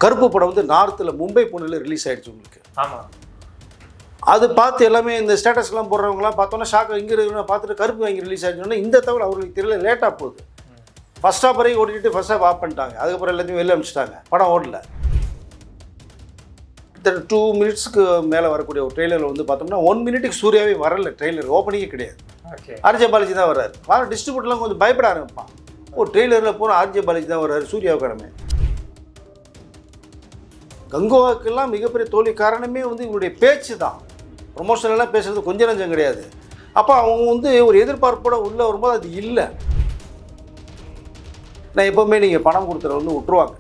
கருப்பு படம் வந்து நார்த்தில் மும்பை புனேல ரிலீஸ் ஆகிடுச்சு உங்களுக்கு. ஆமாம். அது பார்த்து எல்லாமே இந்த ஸ்டேட்டஸ்லாம் போடுறவங்களாம் பார்த்தோன்னா ஷாக் இங்கே இருக்கிற பார்த்துட்டு கருப்பு வாங்கி ரிலீஸ் ஆகிடுச்சோன்னா இந்த தகவல் அவர்களுக்கு தெரியல, லேட்டாக போகுது. ஃபஸ்ட் ஹாஃப் வரைக்கும் ஓடிட்டு ஃபஸ்ட் ஹாஃப் ஆஃப் பண்ணிட்டாங்க. அதுக்கப்புறம் எல்லாத்தையும் வெளில அனுப்பிச்சிட்டாங்க, படம் ஓடல. 2 மினிட்ஸ்க்கு மேலே வரக்கூடிய ஒரு ட்ரெய்லரில் வந்து பார்த்தோம்னா 1 மினிட்டுக்கு சூர்யாவே வரல. ட்ரெய்லர் ஓப்பனிங்கே கிடையாது. ஆர்ஜே பாலாஜி தான் வர்றாரு. டிஸ்ட்ரிபியூட்டர்லாம் கொஞ்சம் பயப்பட ஆரம்பிப்பான். ட்ரெய்லரில் போகிற ஆர்ஜே பாலாஜி தான் வர்றாரு, சூர்யாவுக்காரமே. கங்குவாக்கெல்லாம் மிகப்பெரிய தோல்வி காரணமே வந்து இவங்களுடைய பேச்சு தான். ப்ரொமோஷனெல்லாம் பேசுகிறது கொஞ்சம் நஞ்சம் கிடையாது. அப்போ அவங்க வந்து ஒரு எதிர்பார்ப்போட உள்ளே வரும்போது அது இல்லை. நான் எப்போவுமே நீங்கள் பணம் கொடுத்துற வந்து விட்டுருவாங்க.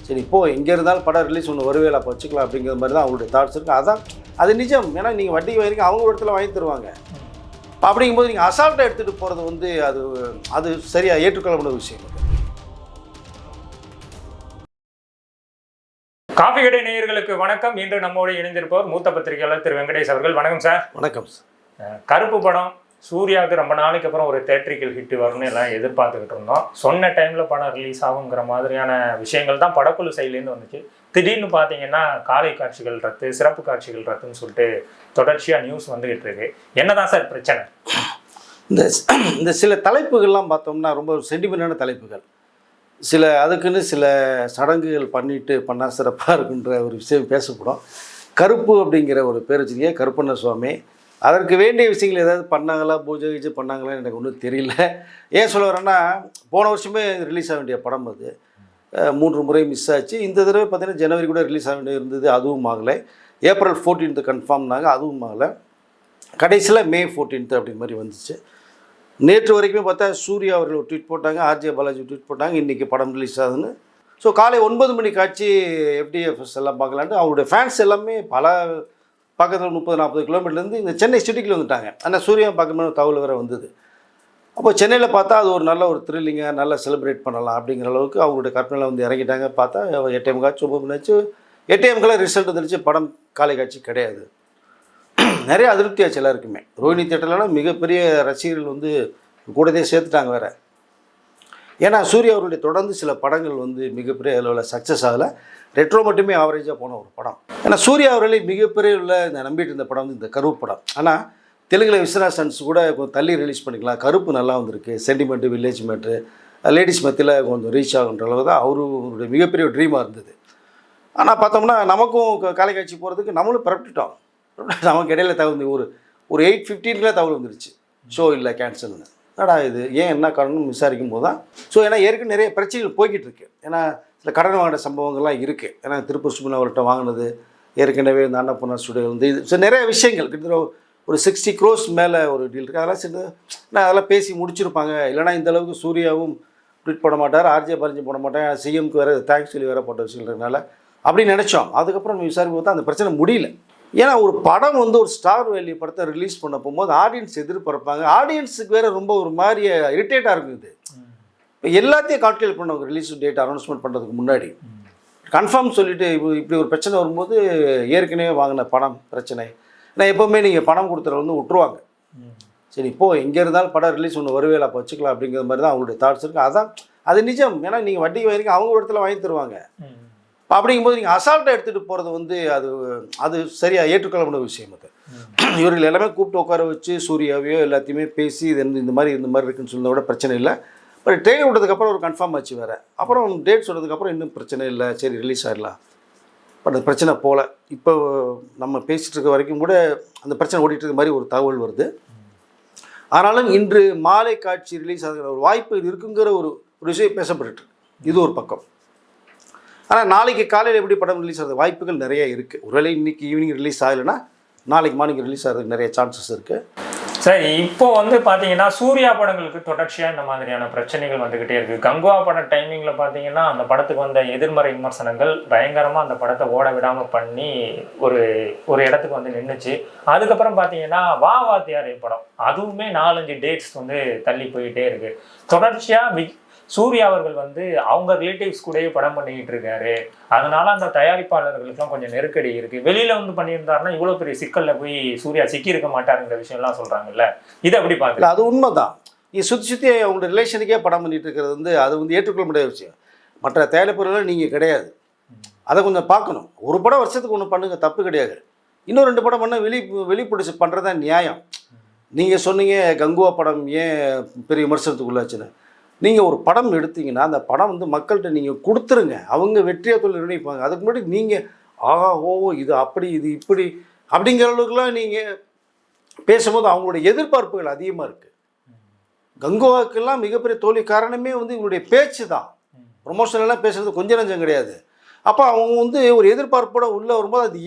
சரி இப்போது எங்கே இருந்தாலும் படம் ரிலீஸ் ஒன்று வருவேல அப்போ வச்சுக்கலாம் அப்படிங்கிற மாதிரி தான் அவங்களுடைய தாட்ஸ் இருக்குது. அதான் அது நிஜம். ஏன்னா நீங்கள் வட்டிக்கு வாங்கிங்க அவங்க இடத்துல வாங்கி தருவாங்க. அப்படிங்கும்போது நீங்கள் அசால்ட்டாக எடுத்துகிட்டு போகிறது வந்து அது சரியாக ஏற்றுக்கொள்ள முடியாத விஷயம். காஃபி கடை நேயர்களுக்கு வணக்கம். இன்று நம்மோடு இணைந்திருப்பவர் மூத்த பத்திரிகையாளர் திரு வெங்கடேஷ் அவர்கள். வணக்கம் சார். வணக்கம் சார். கருப்பு படம் சூர்யாவுக்கு ரொம்ப நாளைக்கு அப்புறம் ஒரு தேட்ரிக்கல் ஹிட் வரும்னு எல்லாம் எதிர்பார்த்துக்கிட்டு இருந்தோம். சொன்ன டைமில் படம் ரிலீஸ் ஆகுங்கிற மாதிரியான விஷயங்கள் தான் படக்குழு சைட்லேருந்து வந்துச்சு. திடீர்னு பார்த்தீங்கன்னா காலை காட்சிகள் ரத்து, சிறப்பு காட்சிகள் ரத்துன்னு சொல்லிட்டு தொடர்ச்சியாக நியூஸ் வந்துகிட்டு இருக்கு. என்னதான் சார் பிரச்சனை? இந்த சில தலைப்புகள்லாம் பார்த்தோம்னா ரொம்ப சென்டிமெண்டான தலைப்புகள். அதுக்குன்னு சில சடங்குகள் பண்ணால் சிறப்பாக இருக்குன்ற ஒரு விஷயம் பேசப்படும். கருப்பு அப்படிங்கிற ஒரு பேர் வச்சுருக்கே கருப்பண்ண சுவாமி. அதற்கு வேண்டிய விஷயங்கள் ஏதாவது பண்ணாங்களா, பூஜை கீஜை பண்ணாங்களான்னு எனக்கு ஒன்றும் தெரியல. ஏன் சொல்ல வரேன்னா, போன வருஷமே ரிலீஸ் ஆக வேண்டிய படம் அது 3 முறை மிஸ் ஆச்சு. இந்த தடவை பார்த்தீங்கன்னா ஜனவரி கூட ரிலீஸ் ஆக வேண்டிய இருந்தது, அதுவும் ஆகலை. ஏப்ரல் 14 கன்ஃபார்ம்னாங்க, அதுவும் ஆகலை. கடைசியில் மே 14 அப்படி மாதிரி வந்துச்சு. நேற்று வரைக்குமே பார்த்தா சூர்யா அவர்கள் ஒரு ட்வீட் போட்டாங்க, ஆர்ஜே பாலாஜி ட்வீட் போட்டாங்க, இன்றைக்கி படம் ரிலீஸ் ஆகுதுன்னு. ஸோ காலை 9 மணி காட்சி FDFS எல்லாம் பார்க்கலான்ட்டு அவங்களுடைய ஃபேன்ஸ் எல்லாமே பல பக்கத்தில் 30-40 கிலோமீட்டர்லேருந்து இந்த சென்னை சிட்டிக்குள்ள வந்துட்டாங்க. ஆனால் சூர்யா பார்க்கணும்னு ஒரு தகவல் வேறு வந்தது. அப்போ சென்னையில் பார்த்தா அது ஒரு நல்ல ஒரு த்ரில்லிங்காக நல்லா செலிப்ரேட் பண்ணலாம் அப்படிங்கிற அளவுக்கு அவங்களுடைய கற்பனையில் வந்து இறங்கிட்டாங்க. பார்த்தா 8 காட்சி 9 மணி ஆச்சு. 8 ரிசல்ட் வந்துருச்சு. படம் காலை காட்சி கிடையாது. நிறைய அதிருப்தி ஆச்சு எல்லாருக்குமே. ரோஹிணி தியேட்டர்லாம் மிகப்பெரிய ரசிகர்கள் வந்து கூடதே சேர்த்துட்டாங்க வேறு. ஏன்னா சூர்யா அவருடைய தொடர்ந்து சில படங்கள் வந்து மிகப்பெரிய அளவில் சக்ஸஸ் ஆகலை. ரெட்ரோ மட்டுமே ஆவரேஜாக போன ஒரு படம். ஏன்னா சூர்யா அவர்களை மிகப்பெரிய உள்ள இந்த நம்பிட்டு இருந்த படம் வந்து இந்த கருப்பு படம். ஆனால் தெலுங்கில் விஸ்வநாத் சன்ஸ் கூட கொஞ்சம் தள்ளி ரிலீஸ் பண்ணிக்கலாம், கருப்பு நல்லா வந்திருக்கு, சென்டிமெண்ட்டு வில்லேஜ் மேட்ரு லேடிஸ் மத்தியில் கொஞ்சம் ரீச் ஆகுன்ற அளவு தான் அவருடைய மிகப்பெரிய ட்ரீமாக இருந்தது. ஆனால் பார்த்தோம்னா நமக்கும் காலை காட்சி போகிறதுக்கு நம்மளும் பரப்பிட்டோம். நமக்கு இடையில தகவல் ஒரு 8:15 தகவல் வந்துருச்சு, ஷோ இல்லை, கேன்சல்னு. என்னடா இது, ஏன் என்ன காரணம்னு விசாரிக்கும் போது தான் ஏன்னா ஏற்கனவே நிறைய பிரச்சனைகள் போய்கிட்டு இருக்கு. ஏன்னா சில கடன் வாங்கின சம்பவங்கள்லாம் இருக்குது. ஏன்னா திருப்பூர் சுமன் அவர்கிட்ட வாங்கினது, ஏற்கனவே இந்த அன்னபூர்ணா ஸ்டுடியோ வந்து இது நிறைய விஷயங்கள் கிட்டத்தட்ட ஒரு 60 crores மேலே ஒரு டீல் இருக்குது. அதெல்லாம் பேசி முடிச்சிருப்பாங்க. இல்லைனா இந்த அளவுக்கு சூர்யாவும் ட்வீட் பண்ண மாட்டார், ஆர்ஜே பாலாஜி போட மாட்டாங்க, சிஎம்க்கு வேறு தேங்க்ஸ் சொல்லி வேறு போட்ட விஷயங்கிறதுனால அப்படின்னு நினச்சோம். அதுக்கப்புறம் விசாரிக்கும் போது அந்த பிரச்சனை முடியல. ஏன்னா ஒரு படம் வந்து ஒரு ஸ்டார் வேல்யூ படத்தை ரிலீஸ் பண்ண போகும்போது ஆடியன்ஸ் எதிர்பார்ப்பாங்க. ஆடியன்ஸுக்கு வேறு ரொம்ப ஒரு மாதிரி இரிட்டேட்டாக இருக்குது. இப்போ எல்லாத்தையும் கால்குலேட் பண்ணவங்க ரிலீஸ் டேட் அனௌன்ஸ்மெண்ட் பண்ணுறதுக்கு முன்னாடி கன்ஃபார்ம் சொல்லிவிட்டு இப்படி ஒரு பிரச்சனை வரும்போது ஏற்கனவே வாங்கின படம் பிரச்சனை. ஏன்னா எப்போவுமே நீங்கள் பணம் கொடுத்துற வந்து விட்டுருவாங்க. சரி இப்போது எங்கே இருந்தாலும் படம் ரிலீஸ் ஒன்று வருவேல அப்போ வச்சுக்கலாம் அப்படிங்கிற மாதிரி தான் அவங்களுடைய தாட்ஸ் இருக்குது. அதான் அது நிஜம். ஏன்னா நீங்கள் வட்டிக்கு வாங்கிங்க அவங்க இடத்துல வாங்கி தருவாங்க. அப்படிங்கும்போது நீங்கள் அசால்ட்டாக எடுத்துகிட்டு போகிறது வந்து அது சரியாக ஏற்றுக்கொள்ள முடியாத விஷயம். அது இவர்கள் எல்லாமே கூப்பிட்டு உட்கார வச்சு சூர்யாவையோ எல்லாத்தையுமே பேசி இது இந்த மாதிரி இருக்குன்னு சொல்லுறத விட பிரச்சனை இல்லை. பட் ட்ரெயின் விட்டதுக்கப்புறம் ஒரு கன்ஃபார்ம் ஆச்சு வேறு. அப்புறம் டேட் சொன்னதுக்கப்புறம் இன்னும் பிரச்சனை இல்லை, சரி ரிலீஸ் ஆகிடலாம். பட் அது பிரச்சனை போகல. இப்போ நம்ம பேசிகிட்டு இருக்க வரைக்கும் கூட அந்த பிரச்சனை ஓடிட்டு இருக்க மாதிரி ஒரு தகவல் வருது. ஆனாலும் இன்று மாலை காட்சி ரிலீஸ் ஆகிற ஒரு வாய்ப்பு இருக்குங்கிற ஒரு விஷயம் பேசப்பட்டு இது ஒரு பக்கம். ஆனால் நாளைக்கு காலையில் எப்படி படம் ரிலீஸ் ஆகிறது வாய்ப்புகள் நிறைய இருக்குது. ஒருவேளை இன்றைக்கி ஈவினிங் ரிலீஸ் ஆகலைன்னா நாளைக்கு மார்னிங் ரிலீஸ் ஆகிறதுக்கு நிறைய சான்சஸ் இருக்குது. சரி, இப்போ வந்து பார்த்தீங்கன்னா சூர்யா படங்களுக்கு தொடர்ச்சியாக இந்த மாதிரியான பிரச்சனைகள் வந்துக்கிட்டே இருக்குது. கங்குவா பட டைமிங்கில் பார்த்தீங்கன்னா அந்த படத்துக்கு வந்த எதிர்மறை விமர்சனங்கள் பயங்கரமாக அந்த படத்தை ஓட விடாமல் பண்ணி ஒரு இடத்துக்கு வந்து நின்றுச்சு. அதுக்கப்புறம் பார்த்தீங்கன்னா வா வாத்தியாரே படம் அதுவுமே 4-5 டேட்ஸ் வந்து தள்ளி போயிட்டே இருக்குது. தொடர்ச்சியாக சூர்யா அவர்கள் வந்து அவங்க ரிலேட்டிவ்ஸ் கூடயே படம் பண்ணிக்கிட்டு இருக்காரு. அதனால அந்த தயாரிப்பாளர்களுக்குலாம் கொஞ்சம் நெருக்கடி இருக்கு. வெளியில வந்து பண்ணியிருந்தாருன்னா இவ்வளவு பெரிய சிக்கல்ல போய் சூர்யா சிக்கி இருக்க மாட்டாருங்கிற விஷயம்லாம் சொல்றாங்கல்ல, இது அப்படி பார்க்கல? அது உண்மைதான். நீ சுற்றி அவங்க ரிலேஷனுக்கே படம் பண்ணிட்டு இருக்கிறது வந்து அது வந்து ஏற்றுக்கொள்ள முடியாத விஷயம். மற்ற தயாரிப்பாளர்கள் நீங்கள் கிடையாது. அதை கொஞ்சம் பார்க்கணும். ஒரு படம் வருஷத்துக்கு ஒன்று பண்ணுங்க, தப்பு கிடையாது. இன்னும் 2 படம் பண்ணால் வெளிப்பிடிச்சு பண்ணுறது தான் நியாயம். நீங்கள் சொன்னீங்க கங்குவா படம் ஏன் பெரிய விமர்சனத்துக்குள்ளாச்சுன்னு. நீங்கள் ஒரு படம் எடுத்தீங்கன்னா அந்த படம் வந்து மக்கள்கிட்ட நீங்கள் கொடுத்துருங்க, அவங்க வெற்றியாக தொழில் நிர்ணயிப்பாங்க. அதுக்கு முன்னாடி நீங்கள் ஆஹா ஓ இது அப்படி இது இப்படி அப்படிங்கிற அளவுக்குலாம் நீங்கள் பேசும்போது அவங்களுடைய எதிர்பார்ப்புகள் அதிகமாக இருக்குது. கங்குவாவுக்கெல்லாம் மிகப்பெரிய தோல்வி காரணமே வந்து இவங்களுடைய பேச்சு தான். ப்ரொமோஷனெல்லாம் பேசுகிறது கொஞ்சம் நஞ்சம் கிடையாது. அப்போ அவங்க வந்து ஒரு எதிர்பார்ப்போட உள்ளே வரும்போது அது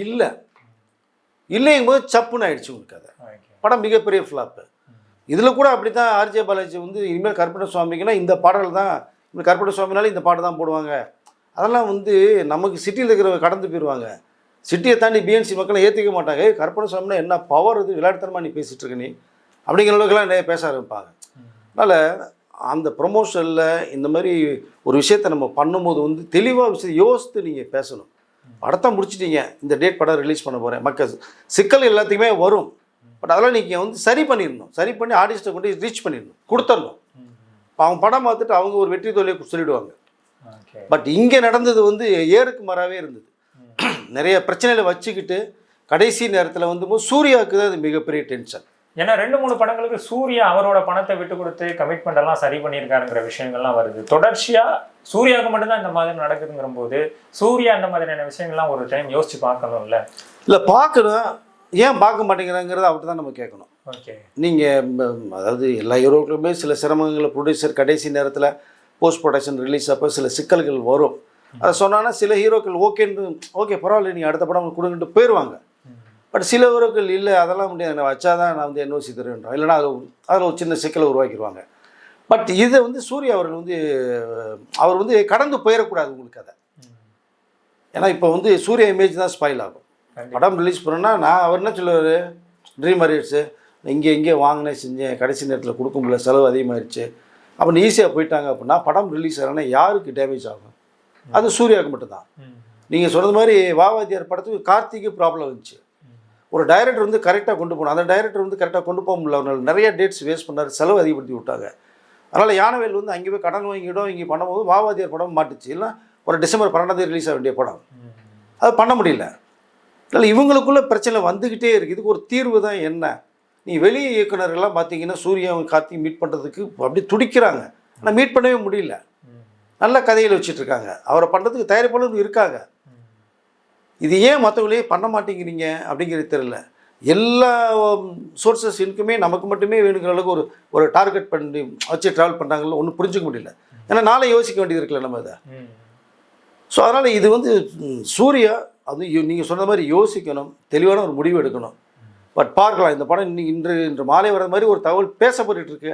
இல்லைங்கும் போது சப்புன்னு ஆயிடுச்சு உங்களுக்கு. அதை படம் மிகப்பெரிய ஃப்ளாப்பு. இதில் கூட அப்படி தான் ஆர்ஜே பாலாஜி வந்து இனிமேல் கற்பனை சுவாமிக்குன்னா இந்த பாடல் தான், இனிமேல் கற்பனை சுவாமினாலும் இந்த பாட்டு தான் போடுவாங்க. அதெல்லாம் வந்து நமக்கு சிட்டியில் இருக்கிறவங்க கடந்து போயிடுவாங்க. சிட்டியை தாண்டி பிஎன்சி மக்களை ஏற்றிக்க மாட்டாங்க. கற்பனை சுவாமினா என்ன பவர் இது, விளையாட்டுத்தனமாக நீ பேசிகிட்டு இருக்க நீ அப்படிங்கிற அளவுக்குலாம் நிறைய பேச ஆரம்பிப்பாங்க. அதனால் அந்த ப்ரொமோஷனில் இந்த மாதிரி ஒரு விஷயத்தை நம்ம பண்ணும்போது வந்து தெளிவாக விஷயம் யோசித்து நீங்கள் பேசணும். படத்தை முடிச்சிட்டீங்க, இந்த டேட் படம் ரிலீஸ் பண்ண போகிறேன், மக்கள் சிக்கல் எல்லாத்துக்குமே வரும். பட் அதெல்லாம் நீங்கள் வந்து சரி பண்ணிடணும். சரி பண்ணி ஆர்டிஸ்ட்டை கொண்டு ரீச் பண்ணிடணும், கொடுத்துடணும். அவங்க படம் பார்த்துட்டு அவங்க ஒரு வெற்றி தோல்வியை சொல்லிவிடுவாங்க. பட் இங்கே நடந்தது வந்து ஏருக்கு மாறாவே இருந்தது. நிறைய பிரச்சனைகளை வச்சுக்கிட்டு கடைசி நேரத்தில் வந்து சூர்யாவுக்கு தான் அது மிகப்பெரிய டென்ஷன். ஏன்னா 2-3 படங்களுக்கு சூர்யா அவரோட பணத்தை விட்டு கொடுத்து கமிட்மெண்ட் எல்லாம் சரி பண்ணியிருக்காருங்கிற விஷயங்கள்லாம் வருது. தொடர்ச்சியாக சூர்யாவுக்கு மட்டும்தான் இந்த மாதிரி நடக்குதுங்கிற போது சூர்யா இந்த மாதிரியான விஷயங்கள்லாம் ஒரு டைம் யோசிச்சு பார்க்கணும்ல. இல்லை பார்க்கணும், ஏன் பார்க்க மாட்டேங்கிறாங்கிறத அவர்கிட்ட தான் நம்ம கேட்கணும். ஓகே, நீங்கள் அதாவது எல்லா ஹீரோக்களுமே சில சிரமங்களை ப்ரொடியூசர் கடைசி நேரத்தில் போஸ்ட் ப்ரொடக்ஷன் ரிலீஸ் அப்போ சில சிக்கல்கள் வரும். அதை சொன்னாங்கன்னா சில ஹீரோக்கள் ஓகே பரவாயில்ல நீங்கள் அடுத்த படம் கொடுங்கன்ட்டு போயிடுவாங்க. பட் சில ஹீரோக்கள் இல்லை அதெல்லாம் முடியாது, நான் வச்சாதான் நான் வந்து என்ஓசி தருவேன்றோம், இல்லைனா அதில் ஒரு சின்ன சிக்கலை உருவாக்கிடுவாங்க. பட் இதை வந்து சூர்யா அவர்கள் வந்து அவர் வந்து கடந்து போயிடக்கூடாது உங்களுக்கு அதை. ஏன்னா இப்போ வந்து சூர்யா இமேஜ் தான் ஸ்பாயில் ஆகும். படம் ரிலீஸ் பண்ணோன்னா அவர் என்ன சொல்லுவார், ட்ரீம் அரியர்ஸு இங்கே வாங்கினேன் செஞ்சேன் கடைசி நேரத்தில் கொடுக்க முடியல, செலவு அதிகமாகிடுச்சு அப்படின்னு ஈஸியாக போயிட்டாங்க அப்படின்னா படம் ரிலீஸ் ஆகலைன்னா யாருக்கு டேமேஜ் ஆகும்? அது சூர்யாவுக்கு மட்டும்தான். நீங்கள் சொன்னது மாதிரி வாவாதியார் படத்துக்கு கார்த்திக்கு ப்ராப்ளம் வந்துச்சு. ஒரு டைரக்டர் வந்து கரெக்டாக கொண்டு போகணும், அந்த டைரக்டர் வந்து கரெக்டாக கொண்டு போக முடியல, அவனால் நிறைய டேட்ஸ் வேஸ்ட் பண்ணார், செலவு அதிகப்படுத்தி விட்டாங்க. அதனால் யானவேல் வந்து அங்கே போய் கடன் வாங்கிடும் இங்கே பண்ணும்போது வாவாதியார் படம் மாட்டுச்சு. இல்லை ஒரு டிசம்பர் 12 ரிலீஸ் ஆக வேண்டிய படம் அது பண்ண முடியல. அதனால் இவங்களுக்குள்ள பிரச்சனை வந்துக்கிட்டே இருக்குது. இதுக்கு ஒரு தீர்வு தான் என்ன? நீ வெளியே இயக்குநர்கள்லாம் பார்த்தீங்கன்னா சூர்யாவும் கார்த்திக் மீட் பண்ணுறதுக்கு அப்படி துடிக்கிறாங்க, ஆனால் மீட் பண்ணவே முடியல. நல்ல கதையில் வச்சுட்ருக்காங்க, அவரை பண்ணுறதுக்கு தயாரிப்பாளர்கள் இருக்காங்க. இது ஏன் மற்றவங்களே பண்ண மாட்டேங்கிறீங்க அப்படிங்கிறது தெரியல. எல்லா சோர்ஸஸ் இன்க்குமே நமக்கு மட்டுமே வேணுங்கிற அளவுக்கு ஒரு டார்கெட் பண்ணி வச்சு ட்ராவல் பண்ணுறாங்கல்ல, ஒன்றும் புரிஞ்சிக்க முடியல. ஏன்னா நாளை யோசிக்க வேண்டியது இருக்குல்ல நம்ம அதை. ஸோ அதனால் இது வந்து சூர்யா அது நீங்கள் சொன்ன மாதிரி யோசிக்கணும், தெளிவான ஒரு முடிவு எடுக்கணும். பட் பார்க்கலாம், இந்த படம் இன்று மாலை வர மாதிரி ஒரு தகவல் பேசப்பட்டுருக்கு.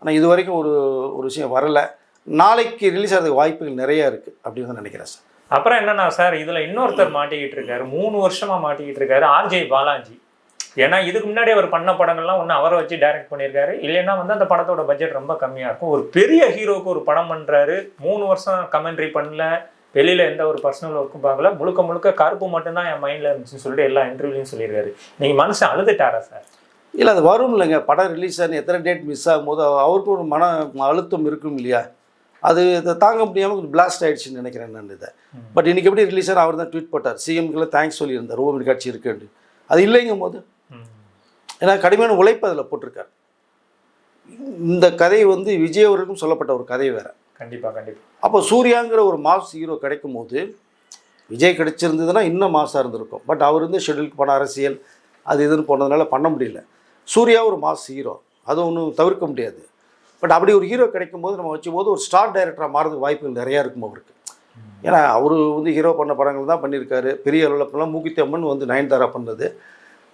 ஆனால் இது வரைக்கும் ஒரு விஷயம் வரலை. நாளைக்கு ரிலீஸ் ஆகிறதுக்கு வாய்ப்புகள் நிறையா இருக்குது அப்படின்னு தான் நினைக்கிறேன் சார். அப்புறம் என்னன்னா சார், இதில் இன்னொருத்தர் மாட்டிக்கிட்டு இருக்காரு, 3 வருஷமாக மாட்டிக்கிட்டு இருக்காரு, ஆர்ஜே பாலாஜி. ஏன்னா இதுக்கு முன்னாடி அவர் பண்ண படங்கள்லாம் ஒன்று அவரை வச்சு டைரக்ட் பண்ணியிருக்காரு, இல்லைன்னா வந்து அந்த படத்தோட பட்ஜெட் ரொம்ப கம்மியாக இருக்கும். ஒரு பெரிய ஹீரோவுக்கு ஒரு படம் பண்ணுறாரு, 3 வருஷம் கமெண்ட்ரி பண்ணல, வெளியில் எந்த ஒரு பர்சனல் ஒர்க்கும் பார்க்கல, முழுக்க கருப்பு மட்டும்தான் என் மைண்டில் இருந்துச்சுன்னு சொல்லிட்டு எல்லா இன்டர்வியூலையும் சொல்லியிருக்காரு. நீங்கள் மனுஷன் அழுதுட்டாரா சார்? இல்லை அது வரும் இல்லைங்க, படம் ரிலீஸ் ஆகி எத்தனை டேட் மிஸ் ஆகும்போது அவருக்கு ஒரு மன அழுத்தம் இருக்கும் இல்லையா, அது இதை தாங்க முடியாமல் கொஞ்சம் பிளாஸ்ட் ஆகிடுச்சின்னு நினைக்கிறேன் நான் இதை. பட் இன்றைக்கி எப்படி ரிலீஸ் ஆன அவர் தான் ட்வீட் போட்டார், சிஎம்குள்ளே தேங்க்ஸ் சொல்லியிருந்தார், ஓவிய காட்சி இருக்குன்னு. அது இல்லைங்கும் போது ஏன்னா கடுமையான உழைப்பு அதில் போட்டிருக்கார். இந்த கதை வந்து விஜய் அவர்களுக்கும் சொல்லப்பட்ட ஒரு கதை வேறு. கண்டிப்பாக. அப்போ சூர்யாங்கிற ஒரு மாஸ் ஹீரோ கிடைக்கும் போது விஜய் கிடைச்சிருந்ததுன்னா இன்னும் மாஸாக இருந்திருக்கும். பட் அவர் வந்து ஷெட்யூலுக்கு போன அரசியல் அது இதுன்னு போனதுனால பண்ண முடியல. சூர்யா ஒரு மாஸ் ஹீரோ, அது ஒன்றும் தவிர்க்க முடியாது. பட் அப்படி ஒரு ஹீரோ கிடைக்கும் போது நம்ம வச்சும்போது ஒரு ஸ்டார் டைரக்டராக மாறதுக்கு வாய்ப்புகள் நிறையா இருக்கும் அவருக்கு. ஏன்னா அவர் வந்து ஹீரோ பண்ண படங்கள் தான் பண்ணியிருக்காரு, பெரிய அளவில் இப்போலாம் மூக்கித்தி அம்மன் வந்து நயன்தாரா பண்ணது.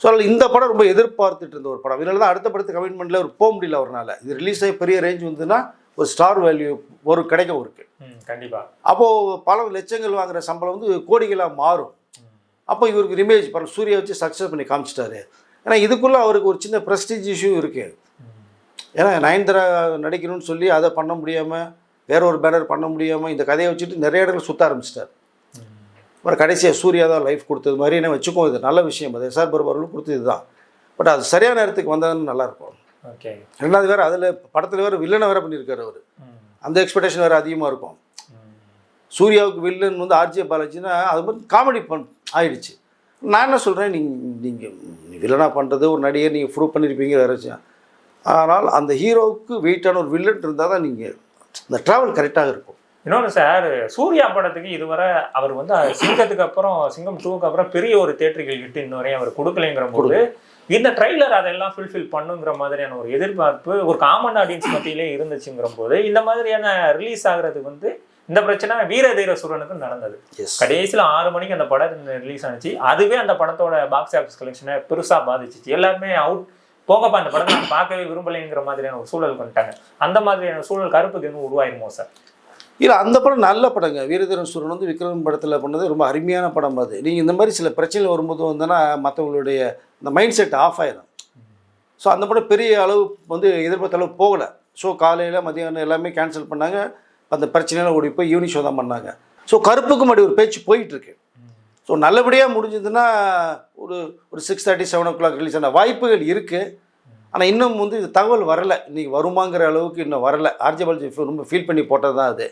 ஸோ அதில் இந்த படம் ரொம்ப எதிர்பார்த்துட்டு இருந்த ஒரு படம். இதனால தான் அடுத்த படத்து கமிட்மெண்ட்டில் அவர் போக முடியல அவரால். இது ரிலீஸ் ஆகி பெரிய ரேஞ்ச் வந்துன்னா ஒரு ஸ்டார் வேல்யூ ஒரு கிடைக்கும் அவருக்கு. கண்டிப்பாக. அப்போது பல லட்சங்கள் வாங்குகிற சம்பளம் வந்து கோடிகளாக மாறும். அப்போ இவருக்கு இமேஜ் பரவாயில்ல, சூர்யா வச்சு சக்ஸஸ் பண்ணி காமிச்சிட்டாரு. ஏன்னா இதுக்குள்ளே அவருக்கு ஒரு சின்ன ப்ரெஸ்டீஜ் இஷ்யூ இருக்குது. ஏன்னா நயன்தாரா நடிக்கணும்னு சொல்லி அதை பண்ண முடியாமல், வேற ஒரு பேனர் பண்ண முடியாமல், இந்த கதையை வச்சுட்டு நிறைய இடங்கள் சுற்ற ஆரம்பிச்சிட்டார். அப்புறம் கடைசியாக சூர்யா தான் லைஃப் கொடுத்தது மாதிரி என்ன வச்சுக்கோ, இது நல்ல விஷயம், அது எஸ்ஆர் பரபரலும் கொடுத்தது தான். பட் அது சரியான நேரத்துக்கு வந்ததுன்னு நல்லாயிருக்கும். ஓகே. ரெண்டாவது வேறு அதில் படத்தில் வேறு வில்லனை வேறு பண்ணியிருக்காரு அவர், அந்த எக்ஸ்பெக்டேஷன் வேறு அதிகமாக இருக்கும். சூர்யாவுக்கு வில்லன் வந்து ஆர்ஜே பாலாஜினா அது மாதிரி காமெடி ஆயிடுச்சு. நான் என்ன சொல்கிறேன், நீங்கள் வில்லனாக பண்ணுறது ஒரு நடிகர் நீங்கள் ப்ரூவ் பண்ணியிருப்பீங்க வேறு விஷயம். ஆனால் அந்த ஹீரோவுக்கு வெயிட்டான ஒரு வில்லன் இருந்தால் தான் நீங்கள் இந்த ட்ராவல் கரெக்டாக இருக்கும். இன்னொன்று சார், சூர்யா படத்துக்கு இதுவரை அவர் வந்து சிங்கத்துக்கு அப்புறம் சிங்கம் 2க்கு அப்புறம் பெரிய ஒரு தேட்டர்கள் ஹிட் இன்ன வரையும் அவர் கொடுக்கலைங்கிற போது இந்த ட்ரைலர் அதெல்லாம் ஃபுல்ஃபில் பண்ணுங்கிற மாதிரியான ஒரு எதிர்பார்ப்பு ஒரு காமன் ஆடியன்ஸ் மத்தியிலே இருந்துச்சுங்கிற போது இந்த மாதிரியான ரிலீஸ் ஆகுறது வந்து இந்த பிரச்சனை வீர தீர சூரனுக்கு நடந்தது. கடைசியில் 6 மணிக்கு அந்த படம் ரிலீஸ் ஆனிச்சு. அதுவே அந்த படத்தோட பாக்ஸ் ஆஃபீஸ் கலெக்ஷனை பெருசாக பாதிச்சிச்சு. எல்லாருமே அவுட் போங்கப்பா அந்த படத்தை நான் பார்க்கவே விரும்பலைங்கிற மாதிரியான ஒரு சூழல் பண்ணிட்டாங்க. அந்த மாதிரியான சூழல் கருப்புக்கு எதுவும் உருவாயிருமோ சார்? இல்லை, அந்த படம் நல்ல படங்க. வீரதீர சூரன் வந்து விக்ரம் படத்தில் பண்ணது ரொம்ப அருமையான படம். அது நீங்கள் இந்த மாதிரி சில பிரச்சனைகள் வரும்போது வந்தோன்னா மற்றவங்களுடைய இந்த மைண்ட் செட் ஆஃப் ஆயிடும். ஸோ அந்த படம் பெரிய அளவு வந்து எதிர்பார்த்த அளவு போகலை. ஷோ காலையில் மதியானம் எல்லாமே கேன்சல் பண்ணாங்க. அந்த பிரச்சனையெல்லாம் ஓடி போய் ஈவினிங் ஷோ தான் பண்ணாங்க. ஸோ கருப்புக்கும் அப்படி ஒரு பேச்சு போயிட்டுருக்கு. ஸோ நல்லபடியாக முடிஞ்சதுன்னா ஒரு 6:30 7 o'clock ரிலீஸ் ஆன வாய்ப்புகள் இருக்குது. ஆனால் இன்னும் வந்து இது தகவல் வரலை, இன்றைக்கி வருமாங்கிற அளவுக்கு இன்னும் வரலை. ஆர்ஜே பாலாஜி ரொம்ப ஃபீல் பண்ணி போட்டது தான் அது.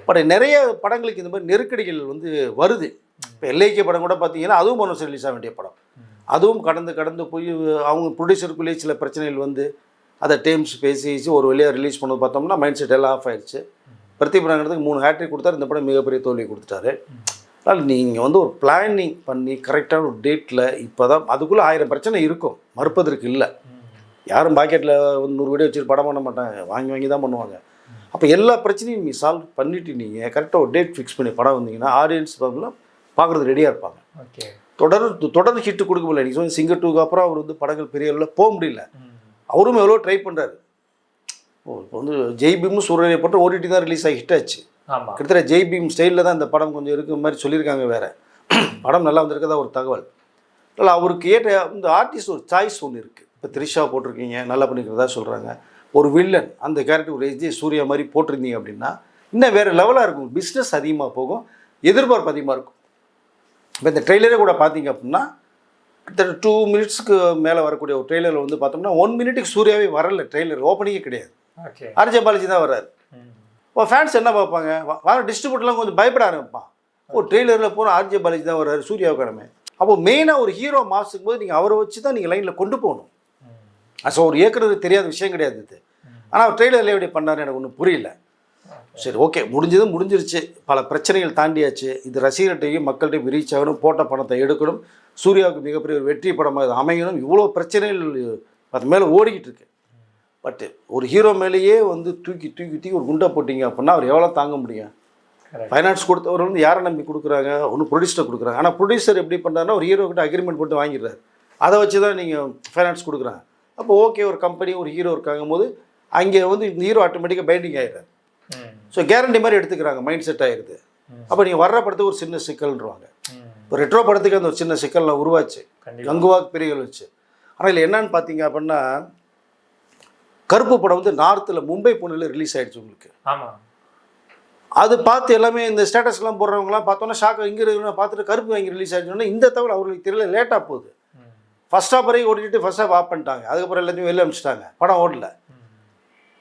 பட் நிறைய படங்களுக்கு இந்த மாதிரி நெருக்கடிகள் வந்து வருது. இப்போ எல்ஐகே படம் கூட பார்த்தீங்கன்னா அதுவும் மனசு ரிலீஸ் ஆக வேண்டிய படம். அதுவும் கடந்து போய் அவங்க ப்ரொடியூசருக்குள்ளேயே சில பிரச்சனைகள் வந்து அதை டேர்ம்ஸ் பேசி ஒரு வழியாக ரிலீஸ் பண்ணது பார்த்தோம்னா மைண்ட் செட் எல்லாம் ஆஃப் ஆயிடுச்சு. பிரதீபரங்கிறதுக்கு 3 ஹேட்ரிக் கொடுத்தாரு. இந்த படம் மிகப்பெரிய தோல்வி கொடுத்துட்டாரு. அதனால் நீங்கள் வந்து ஒரு பிளானிங் பண்ணி கரெக்டான ஒரு டேட்டில் இப்போ தான் அதுக்குள்ளே 1000 பிரச்சனை இருக்கும், மறுப்பதற்கு இல்லை. யாரும் பாக்கெட்டில் வந்து 100 வீடியோ வச்சுட்டு படம் பண்ண மாட்டாங்க, வாங்கி தான் பண்ணுவாங்க. அப்போ எல்லா பிரச்சனையும் நீங்கள் சால்வ் பண்ணிவிட்டு நீங்கள் கரெக்டாக ஒரு டேட் ஃபிக்ஸ் பண்ணி படம் வந்தீங்கன்னா ஆடியன்ஸ் பார்க்குறது ரெடியாக இருப்பாங்க. தொடர்ந்து ஹிட்டு கொடுக்க முடியல. நீங்கள் சொல்லி சிங்கர் 2க்கு அப்புறம் அவர் வந்து படங்கள் பெரிய அளவில் போக முடியல. அவரும் எவ்வளோ ட்ரை பண்ணுறாரு. இப்போ வந்து ஜெய் பீமும் சூரியனை போட்டு ஓடிடி தான் ரிலீஸ் ஆகி ஹிட் ஆச்சு. கிட்டத்தட்ட ஜெய் பீம் ஸ்டைலில் தான் இந்த படம் கொஞ்சம் இருக்கிற மாதிரி சொல்லியிருக்காங்க. வேறு படம் நல்லா வந்திருக்கதா ஒரு தகவல். இல்லை, அவருக்கு ஏற்ற இந்த ஆர்டிஸ்ட் ஒரு சாய்ஸ் ஒன்று இருக்குது. இப்போ த்ரிஷா போட்டிருக்கீங்க, நல்லா பண்ணிக்கிறதா சொல்கிறாங்க. ஒரு வில்லன் அந்த கேரக்டர் ஒரு எஸ்ஜே சூர்யா மாதிரி போட்டிருந்தீங்க அப்படின்னா இன்னும் வேறு லெவலாக இருக்கும். பிஸ்னஸ் அதிகமாக போகும், எதிர்பார்ப்பு அதிகமாக இருக்கும். இப்போ இந்த ட்ரெய்லரே கூட பார்த்தீங்க அப்படின்னா கிட்டத்தட்ட 2 மினிட்ஸ்க்கு மேலே வரக்கூடிய ஒரு ட்ரெய்லரில் வந்து பார்த்தோம்னா 1 மினிட்டுக்கு சூர்யாவே வரல. ட்ரெய்லர் ஓப்பனிங்கே கிடையாது, ஆர்ஜே பாலாஜி தான் வர்றாரு. இப்போ ஃபேன்ஸ் என்ன பார்ப்பாங்க, வர டிஸ்ட்ரிபியூட்டர்லாம் கொஞ்சம் பயப்பட ஆரம்பிப்பான். ட்ரெய்லரில் போகிற ஆர்ஜே பாலாஜி தான் வர்றாரு, சூர்யாவுக்கானமே. அப்போது மெயினாக ஒரு ஹீரோ மாசுக்கும் போது நீங்கள் அவரை வச்சு தான் நீங்கள் லைனில் கொண்டு போகணும். ஸோ ஒரு இயக்குனருக்கு தெரியாத விஷயம் கிடையாது இது. ஆனால் அவர் ட்ரெய்லரில் எப்படி பண்ணார் எனக்கு ஒன்றும் புரியல. சரி, ஓகே, முடிஞ்சிருச்சு. பல பிரச்சனைகள் தாண்டியாச்சு. இது ரசிகர்கிட்டையும் மக்கள்கிட்டையும் ரீச் ஆகணும், போட்ட பணத்தை எடுக்கணும், சூர்யாவுக்கு மிகப்பெரிய ஒரு வெற்றி படமாக அமையணும். இவ்வளோ பிரச்சனைகள் அது மேலே ஓடிக்கிட்டு இருக்கு. பட் ஒரு ஹீரோ மேலேயே வந்து தூக்கி ஒரு குண்டை போட்டிங்க அப்படின்னா அவர் எவ்வளோ தாங்க முடியும்? ஃபைனான்ஸ் கொடுத்தவர் வந்து யாரை நம்பி கொடுக்குறாங்க? ஒன்று ப்ரொடியூசர் கொடுக்குறாங்க. ஆனால் ப்ரொடியூசர் எப்படி பண்ணுறாருன்னா ஒரு ஹீரோ கிட்ட அக்ரிமெண்ட் போட்டு வாங்கிடுறாரு. அதை வச்சு தான் நீங்கள் ஃபைனான்ஸ் கொடுக்குறாங்க. அப்போ ஓகே, ஒரு கம்பெனி ஒரு ஹீரோ இருக்காங்கும் போது அங்கே வந்து இந்த ஹீரோ ஆட்டோமேட்டிக்காக பைண்டிங் ஆகிடுறாரு. ஸோ கேரண்டி மாதிரி எடுத்துக்கிறாங்க, மைண்ட் செட் ஆகிடுது. அப்போ நீங்கள் வர்ற படத்துக்கு ஒரு சின்ன சிக்கல்ன்றாங்க. இப்போ ரெட்ரோ படத்துக்கு அந்த ஒரு சின்ன சிக்கல் உருவாச்சு, கங்குவாக்கு பெரியகள் வச்சு. ஆனால் இல்லை என்னன்னு பார்த்தீங்க அப்படின்னா கருப்பு படம் வந்து நார்த்தில் மும்பை புனேல ரிலீஸ் ஆகிடுச்சு உங்களுக்கு. அது பார்த்து எல்லாமே இந்த ஸ்டேட்டஸ்லாம் போடுறவங்களாம் பார்த்தோன்னா ஷாக்காக இங்கே இருக்கிற பார்த்துட்டு கருப்பு வாங்கி ரிலீஸ் ஆகிடுச்சோன்னா இந்த தகவல் அவர்களுக்கு தெரியல, லேட்டாக போகுது. ஃபஸ்ட் ஹாஃப் வரைக்கும் ஓடிட்டு ஃபஸ்ட் ஹாஃப் ஆஃப் பண்ணிட்டாங்க. அதுக்கப்புறம் எல்லாத்தையும் வெளில அனுப்பிச்சிட்டாங்க, படம் ஓடல.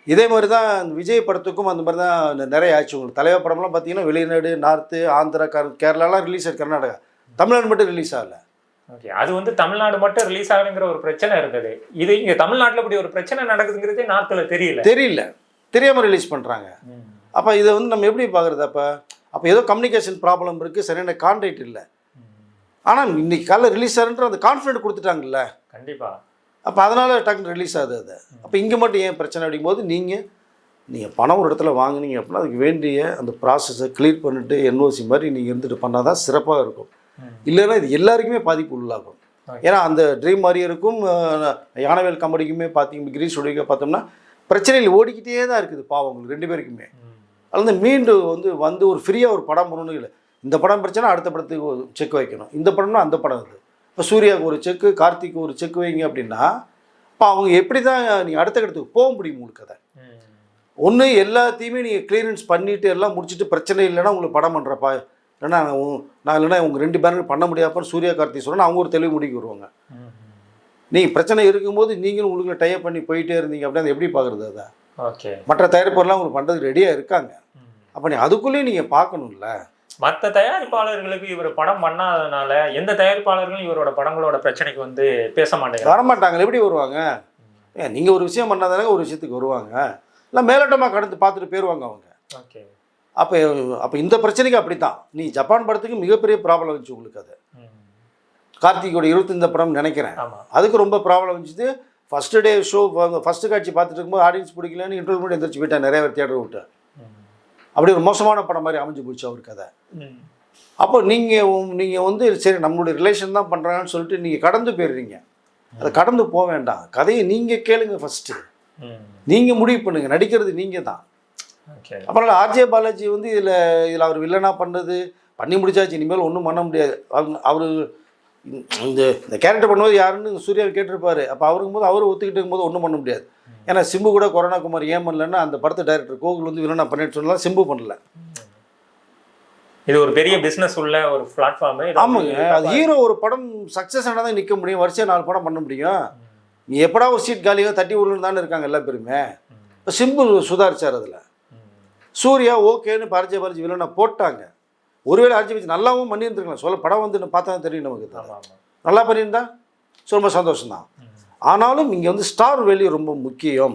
இதே மாதிரி தான் விஜய் படத்துக்கும் அந்த மாதிரி தான் நிறைய ஆச்சு. உங்களுக்கு தலைவர் படம்லாம் பார்த்தீங்கன்னா வெளிநாடு, நார்த்து, ஆந்திரா, கேரளாலாம் ரிலீஸ் ஆகுது, கர்நாடகா. தமிழ்நாடு மட்டும் ரிலீஸ் ஆகலை. ஓகே, அது வந்து தமிழ்நாடு மட்டும் ரிலீஸ் ஆகலைங்கிற ஒரு பிரச்சனை இருக்குது. இது இங்கே தமிழ்நாட்டில் இப்படி ஒரு பிரச்சனை நடக்குதுங்கிறதே நார்த்தில் தெரியாமல் ரிலீஸ் பண்ணுறாங்க. அப்போ இதை வந்து நம்ம எப்படி பார்க்குறது? அப்போ ஏதோ கம்யூனிகேஷன் ப்ராப்ளம் இருக்குது, சரியான கான்டாக்ட் இல்லை. ஆனால் இன்றைக்கி காலையில் ரிலீஸ் ஆகுன்ற அந்த கான்ஃபிடென்ட் கொடுத்துட்டாங்கல்ல, கண்டிப்பாக. அப்போ அதனால் டக்குனு ரிலீஸ் ஆகுது அது. அப்போ இங்கே மட்டும் ஏன் பிரச்சனை அப்படிங்கும்போது நீங்கள் பணம் ஒரு இடத்துல வாங்கினீங்க அப்படின்னா அதுக்கு வேண்டிய அந்த ப்ராசஸை கிளியர் பண்ணிவிட்டு என்ஓசி மாதிரி நீங்கள் இருந்துட்டு பண்ணால் தான் சிறப்பாக இருக்கும். இல்லைன்னா இது எல்லாருக்குமே பாதிப்பு உள்ளாகும். ஏன்னா அந்த ட்ரீம் வாரியருக்கும் யானவேல் கம்பெனிக்குமே பார்த்தீங்க, கிரீஷ் உடைய பார்த்தோம்னா பிரச்சனைகள் ஓடிக்கிட்டே தான் இருக்குது பாவம் உங்களுக்கு 2 பேருக்குமே. அதில் மீண்டும் வந்து ஒரு ஃப்ரீயாக ஒரு படம் பண்ணணும். இல்லை, இந்த படம் பிரச்சனை அடுத்த படத்துக்கு ஒரு செக் வைக்கணும், இந்த படம்னா அந்த படம் இது. இப்போ சூர்யாவுக்கு ஒரு செக்கு, கார்த்திக்கு ஒரு செக் வைங்க அப்படின்னா இப்போ அவங்க எப்படி தான் நீங்கள் அடுத்த கட்டத்துக்கு போக முடியும்? உங்களுக்கு அதை ஒன்று எல்லாத்தையுமே நீங்கள் கிளியரன்ஸ் பண்ணிவிட்டு எல்லாம் முடிச்சுட்டு பிரச்சனை இல்லைன்னா உங்களுக்கு படம் பண்ணுறப்பா, இல்லைன்னா நான் இல்லைன்னா உங்கள் 2 பேரும் பண்ண முடியாப்பான்னு சூர்யா கார்த்திக் சொல்கிறேன்னா அவங்க ஒரு தெளிவு முடிக்க வருவாங்க. நீங்கள் பிரச்சனை இருக்கும்போது நீங்களும் உங்களுக்கு டைப் பண்ணி போயிட்டே இருந்தீங்க அப்படின்னா எப்படி பார்க்குறது? அதை ஓகே, மற்ற தயாரிப்பெல்லாம் உங்களுக்கு பண்ணுறது ரெடியாக இருக்காங்க. அப்போ நீ அதுக்குள்ளேயும் நீங்கள் பார்க்கணும்ல. மற்ற தயாரிப்பாளர்களுக்கு இவர் படம் பண்ணாதனால எந்த தயாரிப்பாளர்களும் இவரோட படங்களோட பிரச்சனைக்கு வந்து பேச மாட்டேங்கிறாங்க. வரமாட்டாங்க. எப்படி வருவாங்க? நீங்கள் ஒரு விஷயம் பண்ணாதானே ஒரு விஷயத்துக்கு வருவாங்க. இல்லை மேலோட்டமாக கடந்து பார்த்துட்டு போயிடுவாங்க அவங்க. ஓகே. அப்போ இந்த பிரச்சனைக்கு அப்படி தான். நீ ஜப்பான் படத்துக்கு மிகப்பெரிய ப்ராப்ளம் வந்துச்சு உங்களுக்கு. அது கார்த்திகோட 25 படம் நினைக்கிறேன். அதுக்கு ரொம்ப ப்ராப்ளம் வந்துச்சு. ஃபஸ்ட்டு டே ஷோ ஃபஸ்ட்டு காட்சி பார்த்துட்டு இருக்கும்போது ஆடியன்ஸ் பிடிக்கலன்னு இன்டர்வியூ கூட எந்திரிச்சு போயிட்டேன். நிறைய பேர் தியேட்டர் விட்டு. அப்படி ஒரு மோசமான படம் மாதிரி அமைஞ்சு போச்சு அவருக்கு கதை. அப்போ நீங்கள் வந்து சரி நம்மளுடைய ரிலேஷன் தான் பண்ணுறாங்கன்னு சொல்லிட்டு நீங்கள் கடந்து போயிடுறீங்க. அதை கடந்து போக வேண்டாம். கதையை நீங்கள் கேளுங்க ஃபஸ்ட்டு. நீங்கள் முடிவு பண்ணுங்கள். நடிக்கிறது நீங்கள் தான். அப்புறம் ஆர்ஜே பாலாஜி வந்து இதில் அவர் வில்லனாக பண்ணது பண்ணி முடிச்சாச்சு. இனிமேல் ஒன்றும் பண்ண முடியாது. அவர் இந்த கேரக்டர் பண்ணும்போது யாருன்னு சூர்யாவை கேட்டிருப்பாரு. அப்போ அவருக்கும் போது அவர் ஒத்துக்கிட்டு இருக்கும்போது ஒன்றும் பண்ண முடியாது. ஏன்னா சிம்பு கூட கொரோனா குமார் ஏன் பண்ணலன்னா அந்த படத்தை டைரக்டர் கோகுல் வந்து வில்லனா பண்ணிட்டு சொல்லலாம். சிம்பு பண்ணல. இது ஒரு பெரிய பிஸ்னஸ் உள்ள ஒரு பிளாட்ஃபார்ம். ஆமாங்க. அது ஹீரோ ஒரு படம் சக்ஸஸ் ஆனால் தான் நிற்க முடியும். வருஷம் 4 படம் பண்ண முடியும். நீ எப்படா ஒரு சீட் காலியாக தட்டி விடணுன்னு தானே இருக்காங்க எல்லா பேருமே. இப்போ சிம்பு சுதாரிச்சார். அதில் சூர்யா ஓகேன்னு ஆர்ஜே பாலாஜி வில்லனா போட்டாங்க. ஒருவேளை ஆர்ஜே பாலாஜி நல்லாவும் பண்ணியிருந்துருக்கலாம். சொல்ல படம் வந்து பார்த்தா தான் தெரியும் நமக்கு. நல்லா பண்ணியிருந்தா ரொம்ப சந்தோஷம்தான். ஆனாலும் இங்கே வந்து ஸ்டார் வேல்யூ ரொம்ப முக்கியம்.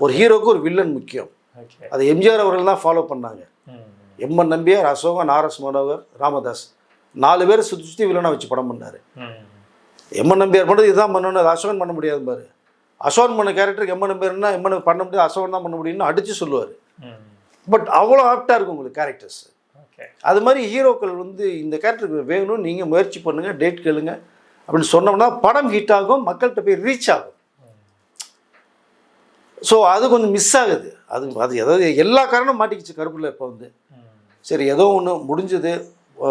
ஒரு ஹீரோக்கு ஒரு வில்லன் முக்கியம். அது எம்ஜிஆர் அவர்கள் தான் ஃபாலோ பண்ணாங்க. எம்என் நம்பியார், அசோகன், ஆர்எஸ் மனோகர், ராமதாஸ் 4 பேர் சுற்றி வில்லனாக வச்சு படம் பண்ணார். எம்என் நம்பியார் பண்ணுறது இதுதான் பண்ணணும். அது அசோகன் பண்ண முடியாது பாரு. அசோகன் பண்ண கேரக்டருக்கு எம்என் நம்பியார்னா எம்என் பண்ண முடியாது, அசோகன் தான் பண்ண முடியும்னு அடித்து சொல்லுவார். பட் அவ்வளோ ஆப்டாக இருக்கும் உங்களுக்கு கேரக்டர்ஸ். அது மாதிரி ஹீரோக்கள் வந்து இந்த கேரக்டருக்கு வேணும்னு நீங்கள் முயற்சி பண்ணுங்கள், டேட் கேளுங்க அப்படின்னு சொன்னோம்னா படம் ஹிட் ஆகும், மக்கள்கிட்ட போய் ரீச் ஆகும். ஸோ அது கொஞ்சம் மிஸ் ஆகுது. அது ஏதாவது எல்லா காரணமும் மாட்டிக்கிச்சு கருப்பில். இப்போ வந்து சரி ஏதோ ஒன்று முடிஞ்சது.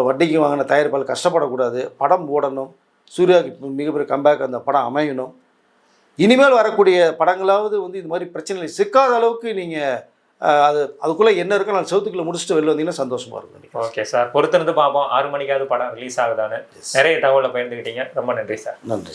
வட்டிக்கு வாங்கின தயாரிப்பால் கஷ்டப்படக்கூடாது. படம் ஓடணும். சூர்யாவுக்கு மிகப்பெரிய கம்பேக் அந்த படம் அமையணும். இனிமேல் வரக்கூடிய படங்களாவது வந்து இது மாதிரி பிரச்சனைகள் சிக்காத அளவுக்கு நீங்கள் அதுக்குள்ளே என்ன இருக்கோ நான் செவத்துக்குள்ளே முடிச்சுட்டு வெளில வந்தீங்கன்னா சந்தோஷமாக இருக்கும். ஓகே சார், பொறுத்திருந்து பார்ப்போம் 6 மணிக்காவது படம் ரிலீஸ் ஆகுதான்னு. நிறைய தகவலை பகிர்ந்துக்கிட்டீங்க. ரொம்ப நன்றி சார். நன்றி.